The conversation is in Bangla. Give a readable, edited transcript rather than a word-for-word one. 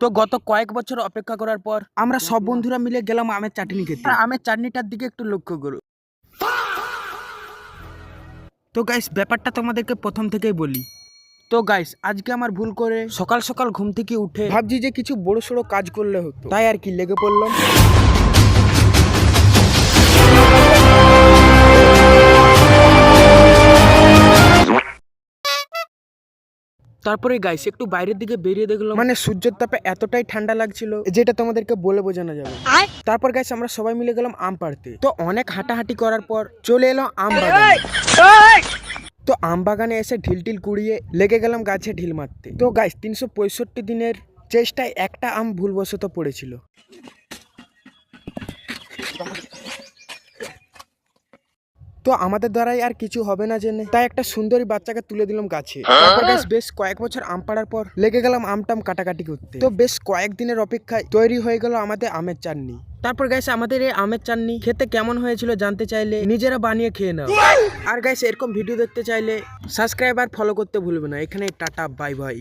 তো গত কয়েক বছর অপেক্ষা করার পর আমরা সব বন্ধুরা মিলে গেলাম আমের চাটনি খেতে। আমের চাটনিটার দিকে একটু লক্ষ্য করো। তো গাইস ব্যাপারটা তোমাদেরকে প্রথম থেকেই বলি। তো গাইস আজকে আমার ভুল করে সকাল সকাল ঘুম থেকে উঠে ভাবছি যে কিছু বড় সড়ো কাজ করলে হতো, তাই আর কি লেগে পড়লাম। তারপরে গাইস একটু বাইরের দিকে বেরিয়ে দেখলাম, মানে সূর্যের তাপে এতটাই ঠান্ডা লাগছিল যেটা তোমাদেরকে বলে বোঝানো যাবে। তারপর গাইস আমরা সবাই মিলে গেলাম আম পাড়তে। তো অনেক হাঁটাহাঁটি করার পর চলে এলো আম বাগানে। তো আম বাগানে এসে ঢিল কুড়িয়ে লেগে গেলাম গাছে ঢিল মারতে। তো গাইস 365 দিনের চেষ্টায় একটা আম ভুলবশত পড়েছিল। তো আমাদের দ্বারাই আর কিছু হবে না জেনে তাই একটা সুন্দরী বাচ্চাকে তুলে দিলাম গাছে। তারপর গাইস বেশ কয়েক বছর আম পাড়ার পর লেগে গেলাম আমটাম কাটাকাটি করতে। তো বেশ কয়েকদিনের অপেক্ষায় তৈরি হয়ে গেল আমাদের আমের চাটনি। তারপর গাইস আমাদের এই আমের চাটনি খেতে কেমন হয়েছিল জানতে চাইলে নিজেরা বানিয়ে খেয়ে নাও। আর গাইস এরকম ভিডিও দেখতে চাইলে সাবস্ক্রাইব আর ফলো করতে ভুলবে না। এখানে টাটা বাই বাই।